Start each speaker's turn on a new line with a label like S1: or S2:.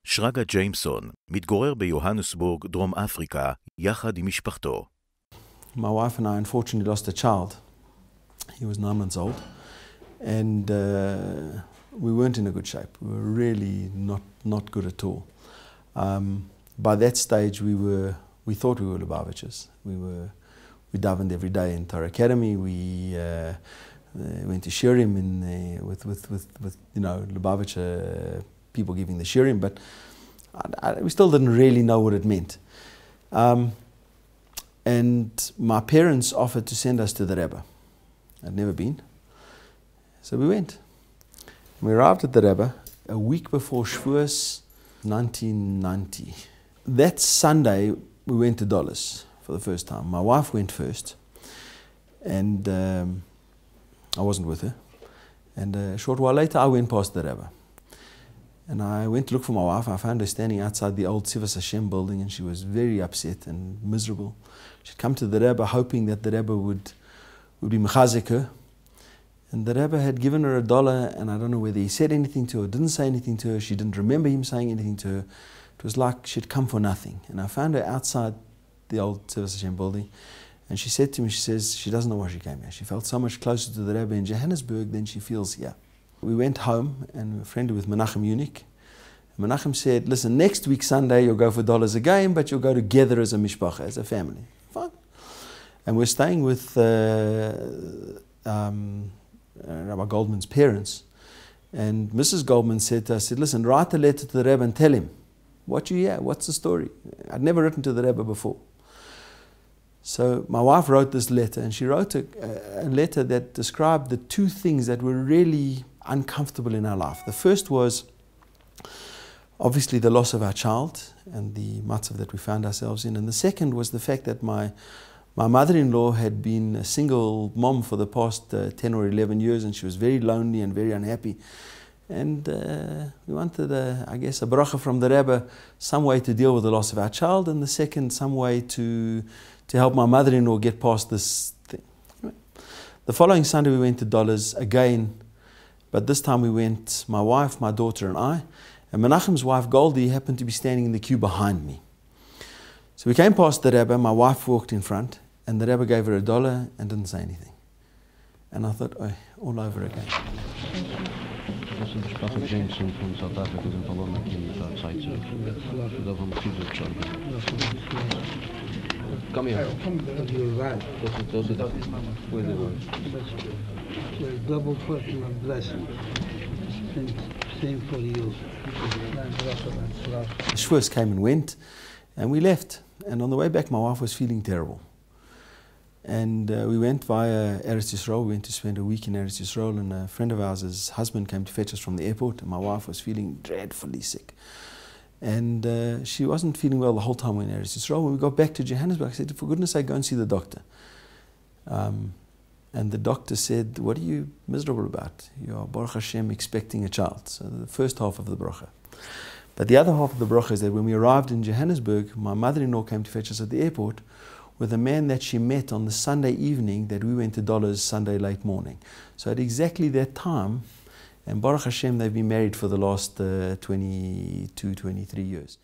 S1: שרגא ג'יימסון מתגורר ביוהנסבורג, דרום אפריקה, יחד עם משפחתו.
S2: My wife and I unfortunately lost a child. He was 9 months old, and we weren't in a good shape. We were really not good at all. By that stage, we thought we were Lubavitchers. We davened every day in Torah Academy. We went to shirim with Lubavitch people giving the shirim, but we still didn't really know what it meant. And my parents offered to send us to the Rebbe. I'd never been, so we went. We arrived at the Rebbe a week before Shavuos 1990. That Sunday, we went to Dollars for the first time. My wife went first, and I wasn't with her. And a short while later, I went past the Rebbe. And I went to look for my wife. I found her standing outside the old Tzivas Hashem building, and she was very upset and miserable. She'd come to the Rebbe hoping that the Rebbe would be mechazik her. And the Rebbe had given her $1, and I don't know whether he said anything to her, didn't say anything to her. She didn't remember him saying anything to her. It was like she'd come for nothing. And I found her outside the old Tzivas Hashem building, and she said to me, she says she doesn't know why she came here. She felt so much closer to the Rebbe in Johannesburg than she feels here. We went home and we friended with Menachem Munich. Menachem said, listen, next week Sunday you'll go for $1 again, but you'll go together as a mishpacha, as a family. Fine. And we're staying with Rabbi Goldman's parents. And Mrs. Goldman said to us, listen, write a letter to the Rebbe and tell him what you hear, what's the story. I'd never written to the Rebbe before. So my wife wrote this letter, and she wrote a letter that described the two things that were really uncomfortable in our life. The first was obviously the loss of our child and the matzav that we found ourselves in. And the second was the fact that my mother-in-law had been a single mom for the past 10 or 11 years, and she was very lonely and very unhappy. And we wanted, I guess, a bracha from the Rebbe, some way to deal with the loss of our child, and the second, some way to help my mother-in-law get past this thing. Anyway, the following Sunday we went to Dollars again, but this time we went, my wife, my daughter and I, and Menachem's wife Goldie happened to be standing in the queue behind me. So we came past the Rebbe, my wife walked in front, and the Rebbe gave her $1 and didn't say anything. And I thought, oh, all over again.
S3: Jеймсон from South Africa sind verloren in der Zeit zurück. Da vom Betrieb Come here. Those are the where they were.
S4: Double portion of blessing. Same for you.
S2: The Shavuos came and went, and we left. And on the way back, my wife was feeling terrible. And we went via Eretz Yisrael. We went to spend a week in Eretz Yisrael, and a friend of ours, his husband, came to fetch us from the airport, and my wife was feeling dreadfully sick. And she wasn't feeling well the whole time we were in Eretz Yisrael. When we got back to Johannesburg, I said, for goodness sake, go and see the doctor. And the doctor said, what are you miserable about? You are, Baruch Hashem, expecting a child. So the first half of the bracha. But the other half of the bracha is that when we arrived in Johannesburg, my mother-in-law came to fetch us at the airport with a man that she met on the Sunday evening that we went to Dollars Sunday late morning. So at exactly that time, and Baruch Hashem, they've been married for the last 22, 23 years.